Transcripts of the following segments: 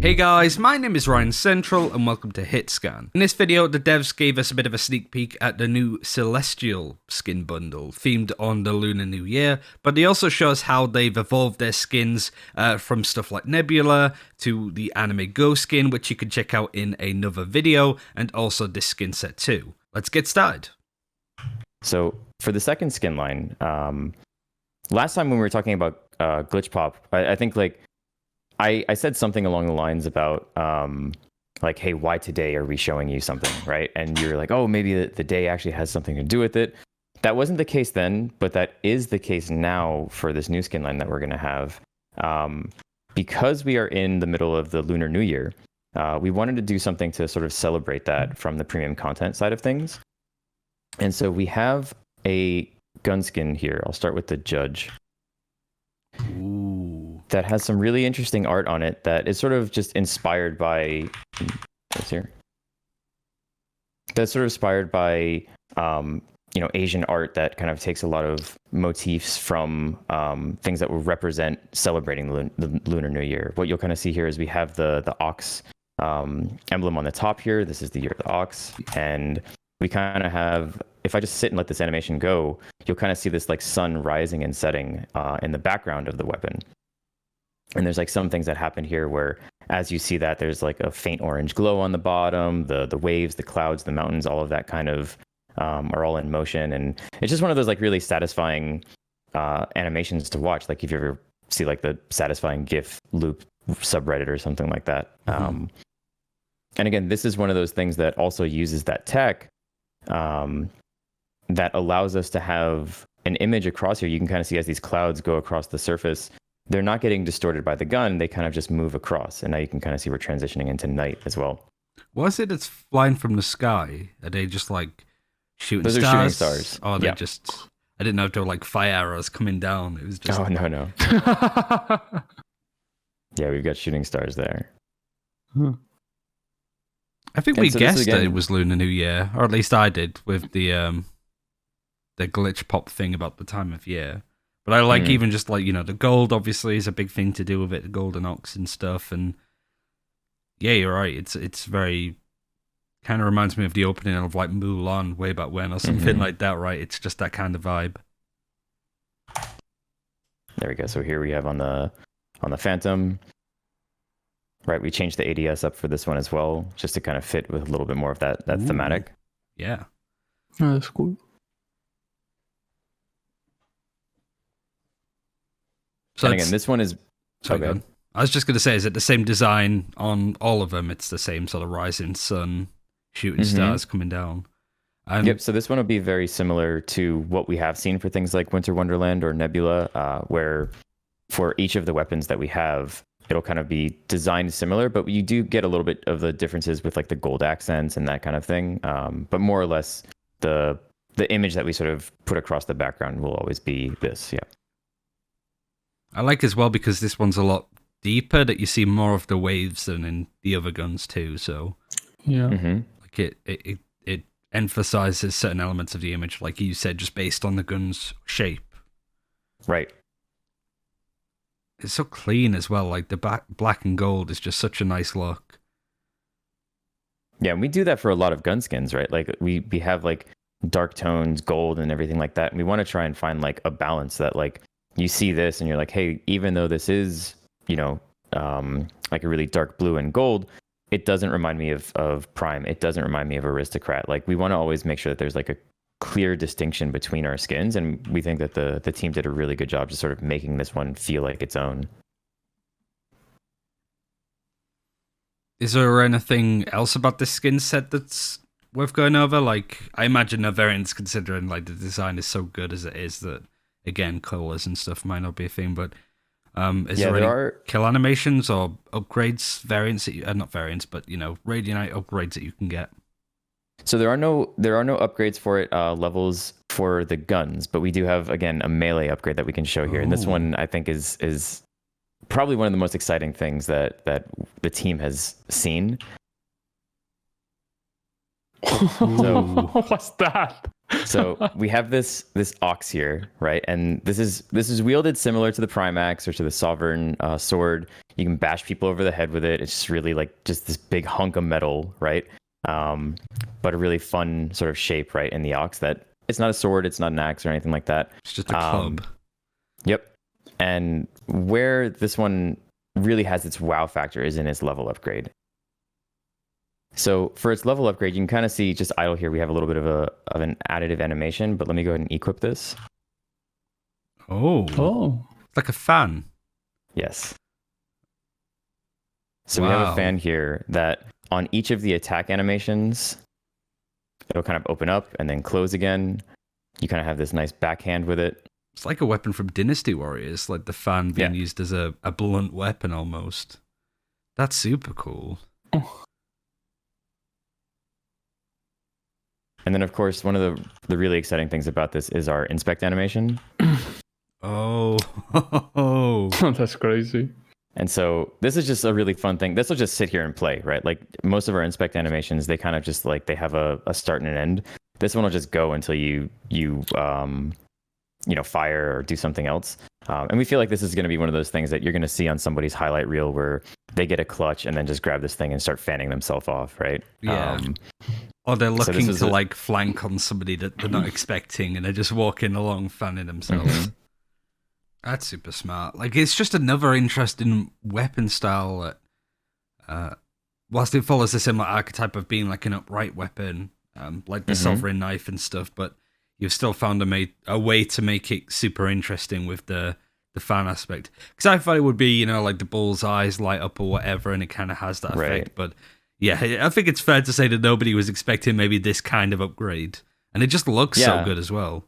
Hey guys, my name is RyanCentral and welcome to HitScan. In this video, the devs gave us a bit of a sneak peek at the new Celestial skin bundle, themed on the Lunar New Year, but they also show us how they've evolved their skins from stuff like Nebula to the Anime Go skin, which you can check out in another video, and also this skin set too. Let's get started. So for the second skin line, last time when we were talking about glitch pop, I think like I said something along the lines about like, hey, why today are we showing you something, right? And you're like, oh, maybe the day actually has something to do with it. That wasn't the case then, but that is the case now for this new skin line that we're going to have. Because we are in the middle of the Lunar New Year, we wanted to do something to sort of celebrate that from the premium content side of things. And so we have a gun skin here. I'll start with the Judge. Ooh. That has some really interesting art on it that is sort of just inspired by what's here. That's sort of inspired by Asian art that kind of takes a lot of motifs from things that will represent celebrating the Lunar New Year. What you'll kind of see here is we have the ox emblem on the top here. This is the year of the ox, and we kind of have, if I just sit and let this animation go, you'll kind of see this like sun rising and setting in the background of the weapon. And there's like some things that happen here where as you see that, there's like a faint orange glow on the bottom, the waves, the clouds, the mountains, all of that kind of are all in motion. And it's just one of those like really satisfying animations to watch. Like if you ever see like the satisfying GIF loop subreddit or something like that. Mm-hmm. And again, this is one of those things that also uses that tech that allows us to have an image across here. You can kind of see as these clouds go across the surface, they're not getting distorted by the gun. They kind of just move across. And now you can kind of see we're transitioning into night as well. What is it that's flying from the sky? Are they just like shooting stars? Those are shooting stars. Oh, they're just... I didn't know if they were like fire arrows coming down. It was just... Oh, no. Yeah, we've got shooting stars there. I think we guessed that it was Lunar New Year, or at least I did, with the glitch pop thing about the time of year. But I like even just like, the gold obviously is a big thing to do with it, the golden ox and stuff. And yeah, you're right. It's very, kind of reminds me of the opening of like Mulan way back when or something like that, right? It's just that kind of vibe. There we go. So here we have on the Phantom. Right, we changed the ADS up for this one as well, just to kind of fit with a little bit more of that thematic. Yeah. Oh, that's cool. So again, this one is... Sorry, I was just going to say, is it the same design on all of them? It's the same sort of rising sun, shooting stars coming down. Yep, so this one will be very similar to what we have seen for things like Winter Wonderland or Nebula, where for each of the weapons that we have, it'll kind of be designed similar, but you do get a little bit of the differences with like the gold accents and that kind of thing. But more or less, the image that we sort of put across the background will always be this, yeah. I like as well because this one's a lot deeper, that you see more of the waves than in the other guns too. So yeah, like it emphasizes certain elements of the image, like you said, just based on the gun's shape. Right. It's so clean as well. Like the black and gold is just such a nice look. Yeah, and we do that for a lot of gun skins, right? Like we have like dark tones, gold, and everything like that. And we want to try and find like a balance that like you see this and you're like, hey, even though this is like a really dark blue and gold, it doesn't remind me of Prime. It doesn't remind me of Aristocrat. Like we want to always make sure that there's like a clear distinction between our skins, and we think that the team did a really good job just sort of making this one feel like its own. Is there anything else about this skin set that's worth going over? Like, I imagine the variants, considering like the design is so good as it is, that again, colors and stuff might not be a thing, but is there any kill animations or upgrades, variants that not variants, but Radiant upgrades that you can get? So there are no upgrades for it, levels for the guns, but we do have, again, a melee upgrade that we can show here. And this one, I think, is probably one of the most exciting things that the team has seen. So, what's that? So we have this ox here, right? And this is wielded similar to the Primax or to the Sovereign sword. You can bash people over the head with it. It's just really like just this big hunk of metal, right? But a really fun sort of shape, right, in the Ox that it's not a sword, it's not an axe or anything like that. It's just a club. Yep. And where this one really has its wow factor is in its level upgrade. So for its level upgrade, you can kind of see just idle here. We have a little bit of an additive animation, but let me go ahead and equip this. Oh. It's like a fan. Yes. So we have a fan here that on each of the attack animations, it'll kind of open up and then close again. You kind of have this nice backhand with it. It's like a weapon from Dynasty Warriors, like the fan being used as a blunt weapon almost. That's super cool. And then, of course, one of the really exciting things about this is our inspect animation. Oh. That's crazy. And so this is just a really fun thing. This will just sit here and play, right? Like most of our inspect animations, they kind of just like they have a start and an end. This one will just go until you fire or do something else. And we feel like this is going to be one of those things that you're going to see on somebody's highlight reel where they get a clutch and then just grab this thing and start fanning themselves off, right? Yeah. Or they're looking to like flank on somebody that they're not expecting and they're just walking along fanning themselves. Mm-hmm. That's super smart. Like, it's just another interesting weapon style that, whilst it follows a similar archetype of being like an upright weapon, like the Sovereign Knife and stuff, but you've still found a way to make it super interesting with the fan aspect. Because I thought it would be, like the bull's eyes light up or whatever, and it kind of has that effect. But yeah, I think it's fair to say that nobody was expecting maybe this kind of upgrade. And it just looks so good as well.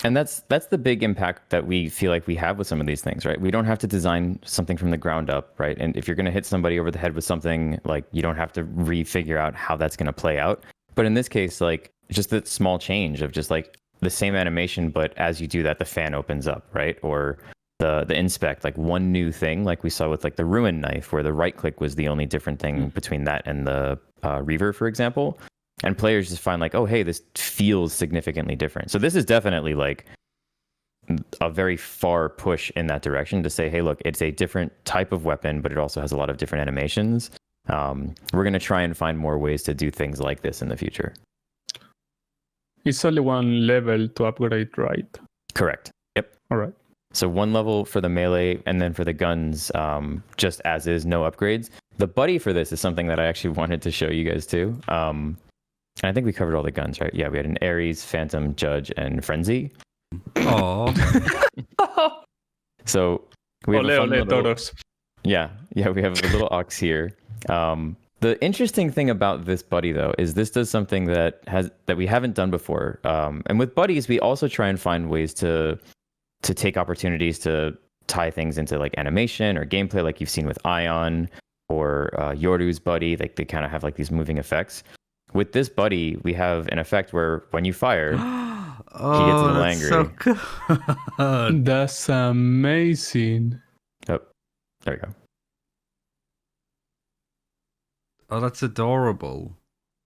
And that's the big impact that we feel like we have with some of these things, right? We don't have to design something from the ground up, right? And if you're going to hit somebody over the head with something, like you don't have to refigure out how that's going to play out. But in this case, like just the small change of just like the same animation, but as you do that, the fan opens up, right? Or the inspect, like one new thing, like we saw with like the Ruin Knife, where the right click was the only different thing between that and the Reaver, for example. And players just find like, oh, hey, this feels significantly different. So this is definitely like a very far push in that direction to say, hey, look, it's a different type of weapon, but it also has a lot of different animations. We're going to try and find more ways to do things like this in the future. It's only one level to upgrade, right? Correct. Yep. All right. So one level for the melee, and then for the guns, just as is, no upgrades. The buddy for this is something that I actually wanted to show you guys too. And I think we covered all the guns, right? Yeah, we had an Ares, Phantom, Judge, and Frenzy. Oh. So we have a little... Yeah, we have a little ox here. The interesting thing about this buddy, though, is this does something that we haven't done before. And with buddies, we also try and find ways to take opportunities to tie things into like animation or gameplay, like you've seen with Ion or Yoru's buddy. Like they kind of have like these moving effects. With this buddy, we have an effect where when you fire, he gets a little angry. So good. That's amazing. Oh, there we go. Oh, that's adorable.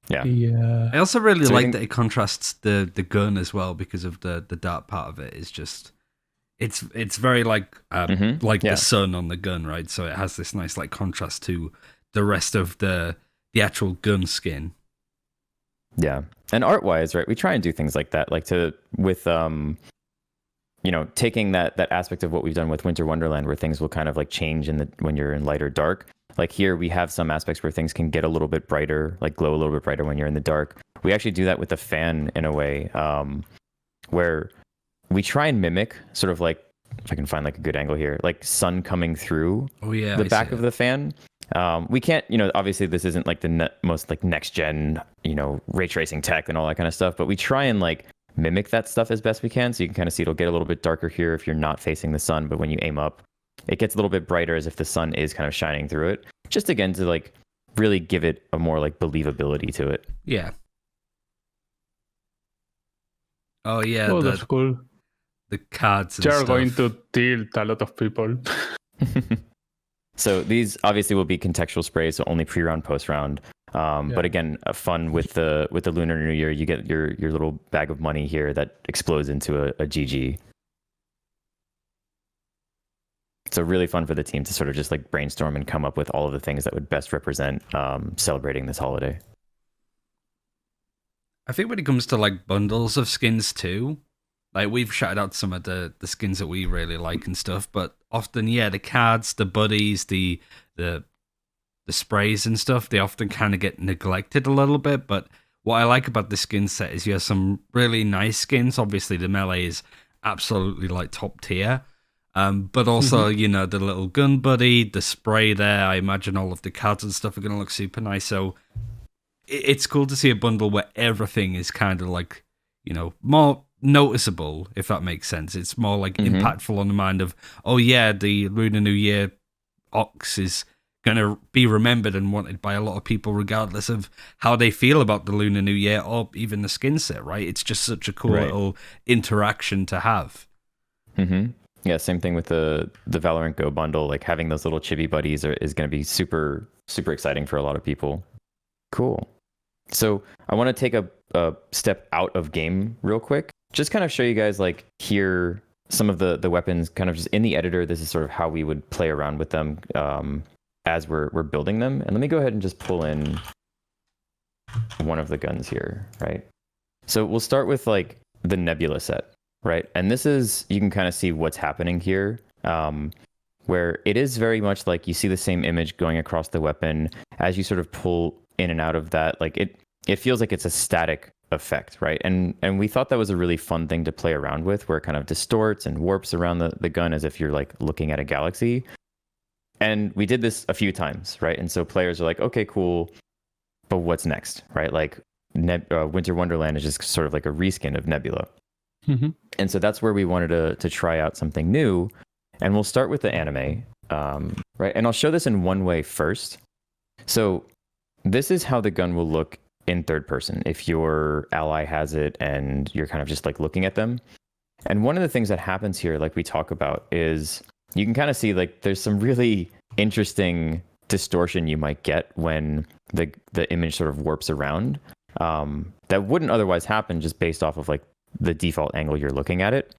Yeah. I also really like that it contrasts the gun as well, because of the dark part of it is just it's very like the sun on the gun, right? So it has this nice like contrast to the rest of the actual gun skin. Yeah. And art-wise, right, we try and do things like that, like taking that aspect of what we've done with Winter Wonderland, where things will kind of like change when you're in light or dark. Like here, we have some aspects where things can get a little bit brighter, like glow a little bit brighter when you're in the dark. We actually do that with the fan in a way, where we try and mimic sort of like, if I can find like a good angle here, like sun coming through the back of the fan. We can't, obviously this isn't like the most like next gen, ray tracing tech and all that kind of stuff, but we try and like mimic that stuff as best we can. So you can kind of see it'll get a little bit darker here if you're not facing the sun, but when you aim up, it gets a little bit brighter as if the sun is kind of shining through it. Just again, to like really give it a more like believability to it. Yeah. Oh yeah. Oh, that's cool. The cards and You're stuff. going to tilt a lot of people. So these obviously will be contextual sprays, so only pre-round, post-round. But again, fun with the Lunar New Year, you get your little bag of money here that explodes into a GG. So really fun for the team to sort of just like brainstorm and come up with all of the things that would best represent celebrating this holiday. I think when it comes to like bundles of skins too, like we've shouted out some of the skins that we really like and stuff, but often, yeah, the cards, the buddies, the sprays and stuff, they often kind of get neglected a little bit. But what I like about the skin set is you have some really nice skins. Obviously, the melee is absolutely like top tier. But also, you know, the little gun buddy, the spray there, I imagine all of the cards and stuff are going to look super nice. So it's cool to see a bundle where everything is kind of like, you know, more noticeable, if that makes sense. It's more like impactful on the mind of, oh yeah, the Lunar New Year Ox is going to be remembered and wanted by a lot of people regardless of how they feel about the Lunar New Year or even the skin set, right? It's just such a cool little interaction to have. Yeah, same thing with the Valorant Go bundle. Like having those little chibi buddies is going to be super, super exciting for a lot of people. Cool. So I want to take a step out of game real quick. Just kind of show you guys like here some of the weapons kind of just in the editor. This is sort of how we would play around with them as we're building them. And let me go ahead and just pull in one of the guns here, right? So we'll start with like the Nebula set, right? And this is, you can kind of see what's happening here, where it is very much like you see the same image going across the weapon as you sort of pull in and out of that. Like it feels like it's a static effect, right? And we thought that was a really fun thing to play around with, where it kind of distorts and warps around the gun as if you're like looking at a galaxy. And we did this a few times, right? And so players are like, okay, cool, but what's next, right? Like Winter Wonderland is just sort of like a reskin of Nebula. And so that's where we wanted to try out something new. And we'll start with the anime, right? And I'll show this in one way first. So this is how the gun will look in third person if your ally has it and you're kind of just like looking at them. And one of the things that happens here, like we talk about, is you can kind of see like there's some really interesting distortion you might get when the image sort of warps around that wouldn't otherwise happen just based off of like the default angle you're looking at it.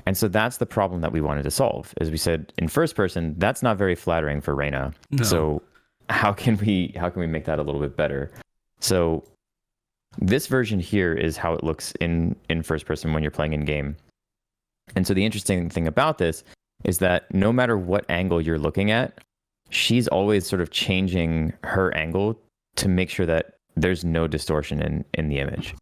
And so that's the problem that we wanted to solve. As we said, in first person, that's not very flattering for Reyna. No. So how can we make that a little bit better? So this version here is how it looks in first person when you're playing in game. And so the interesting thing about this is that no matter what angle you're looking at, she's always sort of changing her angle to make sure that there's no distortion in the image,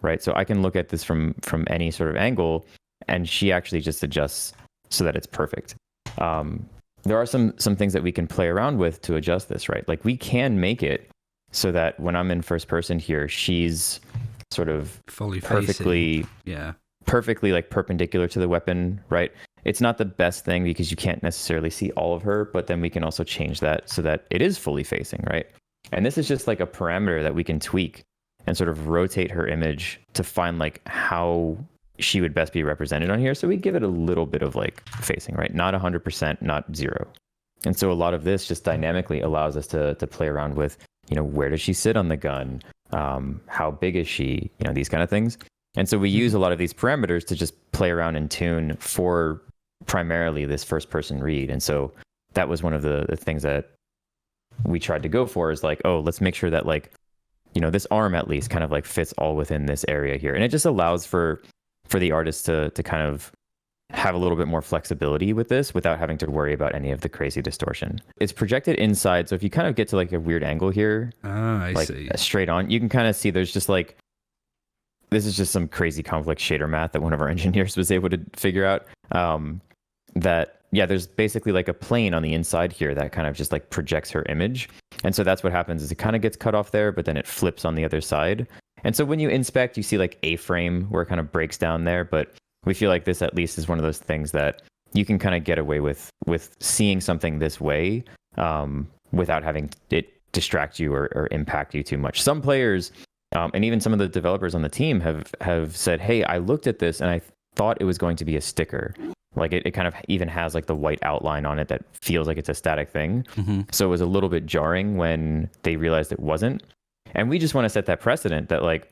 right? So I can look at this from any sort of angle, and she actually just adjusts so that it's perfect. There are some things that we can play around with to adjust this, right? Like we can make it so that when I'm in first person here, she's sort of fully perfectly, perfectly like perpendicular to the weapon, right? It's not the best thing because you can't necessarily see all of her, but then we can also change that so that it is fully facing, right? And this is just like a parameter that we can tweak and sort of rotate her image to find like how she would best be represented on here. So we give it a little bit of like facing, right? Not 100%, not 0. And so a lot of this just dynamically allows us to play around with, you know, where does she sit on the gun? How big is she? You know, these kind of things. And so we use a lot of these parameters to just play around and tune for primarily this first person read. And so that was one of the things that we tried to go for, is like, oh, let's make sure that like, you know, this arm at least kind of like fits all within this area here. And it just allows for the artist to kind of have a little bit more flexibility with this without having to worry about any of the crazy distortion. It's projected inside. So if you kind of get to like a weird angle here, I see. Straight on, you can kind of see there's just like, this is just some crazy complex shader math that one of our engineers was able to figure out. That, yeah, there's basically like a plane on the inside here that kind of just like projects her image. And so that's what happens is it kind of gets cut off there, but then it flips on the other side. And so when you inspect, you see like a frame where it kind of breaks down there. But we feel like this at least is one of those things that you can kind of get away with seeing something this way without having it distract you or impact you too much. Some players, and even some of the developers on the team have said, hey, I looked at this and I thought it was going to be a sticker. Like it kind of even has like the white outline on it that feels like it's a static thing. So it was a little bit jarring when they realized it wasn't. And we just want to set that precedent that like,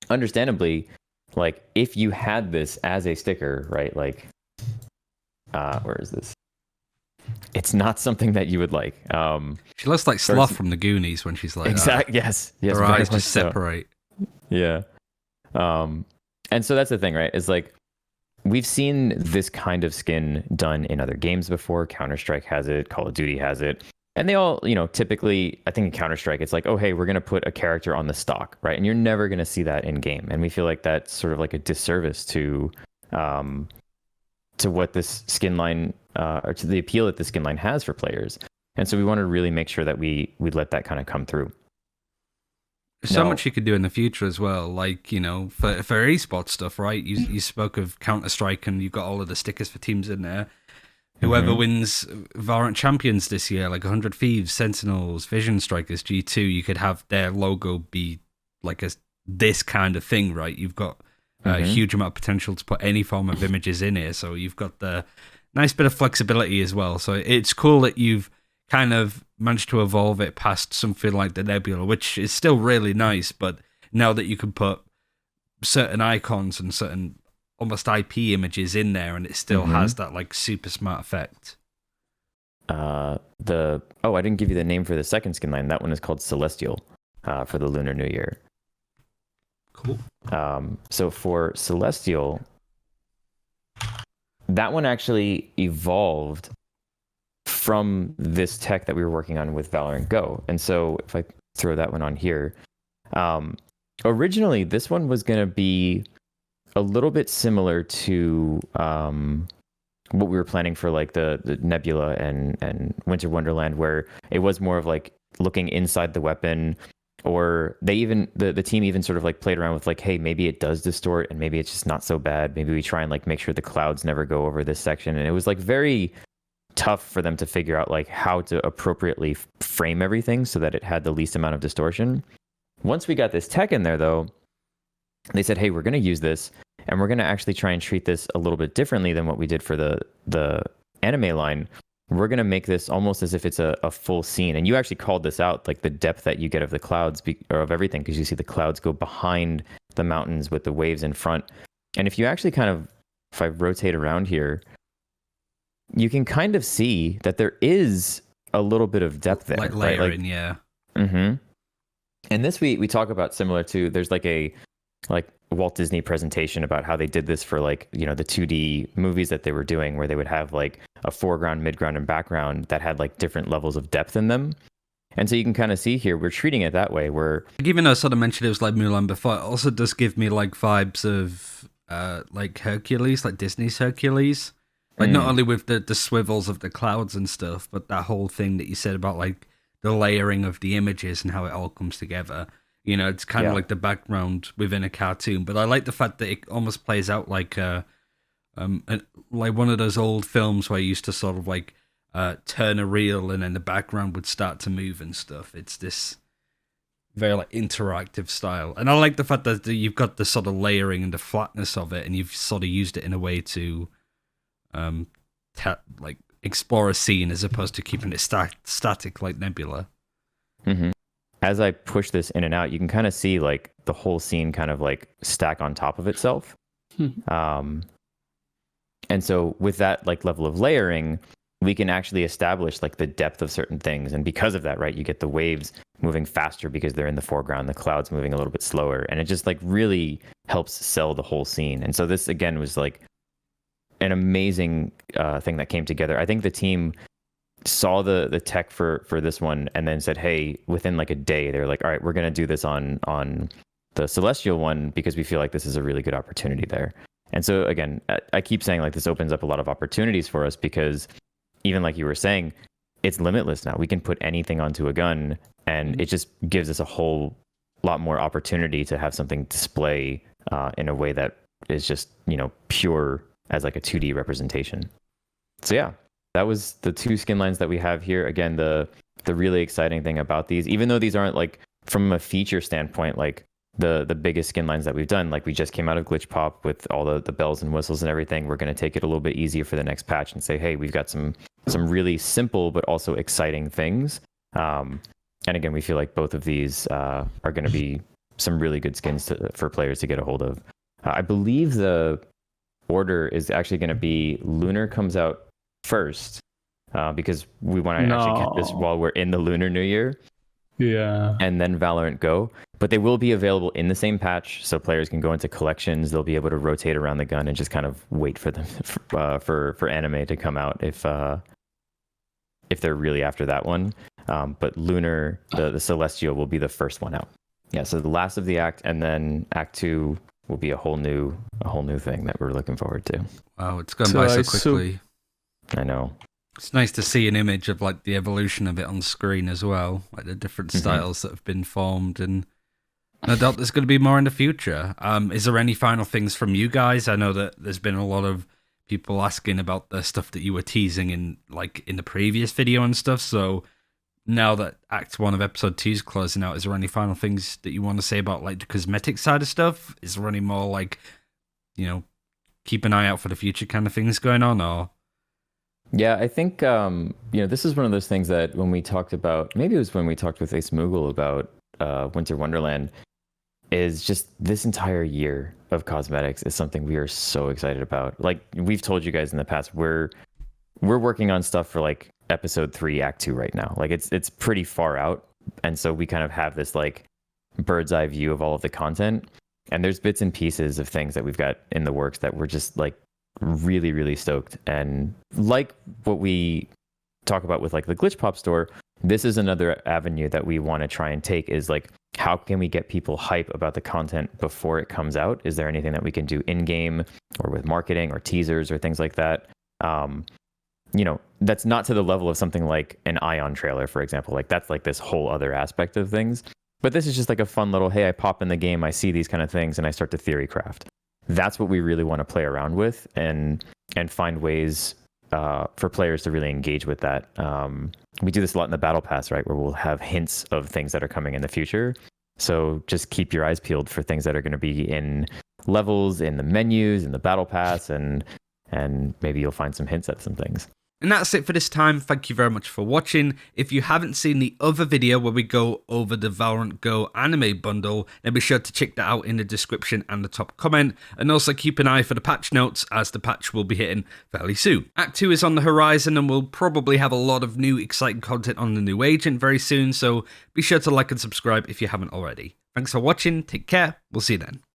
understandably, like if you had this as a sticker, right? Like, where is this? it's not something that you would like. She looks like Sloth from the Goonies when she's like exactly. Yes. Her eyes just separate. Yeah. And so that's the thing, right? Is like we've seen this kind of skin done in other games before. Counter-Strike has it, Call of Duty has it. And they all, typically, I think in Counter-Strike, it's like, oh, hey, we're going to put a character on the stock, right? And you're never going to see that in game. And we feel like that's sort of like a disservice to what this skin line, or to the appeal that the skin line has for players. And so we want to really make sure that we let that kind of come through. So much you could do in the future as well, like, for esports stuff, right? You spoke of Counter-Strike and you've got all of the stickers for teams in there. Whoever wins VALORANT Champions this year, like 100 Thieves, Sentinels, Vision Strikers, G2, you could have their logo be like this kind of thing, right? You've got a huge amount of potential to put any form of images in here, so you've got the nice bit of flexibility as well. So it's cool that you've kind of managed to evolve it past something like the Nebula, which is still really nice, but now that you can put certain icons and certain almost IP images in there, and it still has that like super smart effect. I didn't give you the name for the second skin line. That one is called Celestial for the Lunar New Year. Cool. So for Celestial, that one actually evolved from this tech that we were working on with Valorant Go. And so if I throw that one on here, originally this one was going to be a little bit similar to what we were planning for like the Nebula and Winter Wonderland, where it was more of like looking inside the weapon, or they even the team even sort of like played around with like, hey, maybe it does distort and maybe it's just not so bad. Maybe we try and like make sure the clouds never go over this section. And it was like very tough for them to figure out like how to appropriately frame everything so that it had the least amount of distortion. Once we got this tech in there though, they said, hey, we're going to use this and we're going to actually try and treat this a little bit differently than what we did for the anime line. We're going to make this almost as if it's a full scene. And you actually called this out, like the depth that you get of the clouds or of everything, because you see the clouds go behind the mountains with the waves in front. And if you actually if I rotate around here, you can kind of see that there is a little bit of depth there. Like layering, right? yeah. Mm-hmm. And this we talk about similar to, there's like a Walt Disney presentation about how they did this for like, the 2D movies that they were doing, where they would have like a foreground, midground, and background that had like different levels of depth in them. And so you can kind of see here, we're treating it that way, where even though I sort of mentioned it was like Mulan before, it also does give me like vibes of like Hercules, like Disney's Hercules. Like not only with the swivels of the clouds and stuff, but that whole thing that you said about like the layering of the images and how it all comes together. It's kind of like the background within a cartoon. But I like the fact that it almost plays out like like one of those old films where you used to sort of like turn a reel and then the background would start to move and stuff. It's this very like interactive style. And I like the fact that you've got the sort of layering and the flatness of it, and you've sort of used it in a way to like explore a scene as opposed to keeping it static like Nebula. Mm-hmm. As I push this in and out, you can kind of see like the whole scene kind of like stack on top of itself. And so with that like level of layering, we can actually establish like the depth of certain things. And because of that, right, you get the waves moving faster because they're in the foreground, the clouds moving a little bit slower. And it just like really helps sell the whole scene. And so this again was like an amazing thing that came together. I think the team saw the tech for this one and then said, hey, within like a day, they're like, all right, we're going to do this on the Celestial one because we feel like this is a really good opportunity there. And so again, I keep saying like this opens up a lot of opportunities for us, because even like you were saying, it's limitless now. We can put anything onto a gun and it just gives us a whole lot more opportunity to have something display in a way that is just, pure as like a 2D representation. So yeah, that was the two skin lines that we have here. Again, the really exciting thing about these, even though these aren't like from a feature standpoint, like the biggest skin lines that we've done, like we just came out of Glitch Pop with all the bells and whistles and everything. We're going to take it a little bit easier for the next patch and say, hey, we've got some really simple but also exciting things. And again, we feel like both of these are going to be some really good skins for players to get a hold of. I believe the order is actually going to be Lunar comes out first, because we want to actually get this while we're in the Lunar New Year. Yeah. And then Valorant Go. But they will be available in the same patch, so players can go into collections. They'll be able to rotate around the gun and just kind of wait for them for anime to come out if they're really after that one. But Lunar, the Celestial, will be the first one out. Yeah, so the last of the act, and then Act 2 will be a whole new thing that we're looking forward to. Wow, it's gone by so quickly. I know. It's nice to see an image of like the evolution of it on screen as well, like the different styles that have been formed, and no doubt there's going to be more in the future. Is there any final things from you guys? I know that there's been a lot of people asking about the stuff that you were teasing in the previous video and stuff. So now that Act 1 of Episode 2 is closing out, is there any final things that you want to say about like the cosmetic side of stuff? Is there any more like, keep an eye out for the future kind of things going on, or? Yeah, I think this is one of those things that when we talked about, maybe it was when we talked with Ace Moogle about Winter Wonderland, is just this entire year of cosmetics is something we are so excited about. Like we've told you guys in the past, we're working on stuff for like Episode 3, Act 2 right now. Like it's pretty far out, and so we kind of have this like bird's eye view of all of the content. And there's bits and pieces of things that we've got in the works that we're just like really, really stoked. And like what we talk about with like the Glitch Pop store, this is another avenue that we want to try and take, is like, how can we get people hype about the content before it comes out? Is there anything that we can do in game or with marketing or teasers or things like that? That's not to the level of something like an Ion trailer, for example. Like that's like this whole other aspect of things. But this is just like a fun little, hey, I pop in the game, I see these kind of things, and I start to theory craft. That's what we really want to play around with and find ways for players to really engage with that. We do this a lot in the Battle Pass, right, where we'll have hints of things that are coming in the future. So just keep your eyes peeled for things that are going to be in levels, in the menus, in the Battle Pass, and maybe you'll find some hints at some things. And that's it for this time. Thank you very much for watching. If you haven't seen the other video where we go over the Valorant Go anime bundle, then be sure to check that out in the description and the top comment. And also keep an eye for the patch notes, as the patch will be hitting fairly soon. Act 2 is on the horizon, and we'll probably have a lot of new exciting content on the new agent very soon. So be sure to like and subscribe if you haven't already. Thanks for watching. Take care. We'll see you then.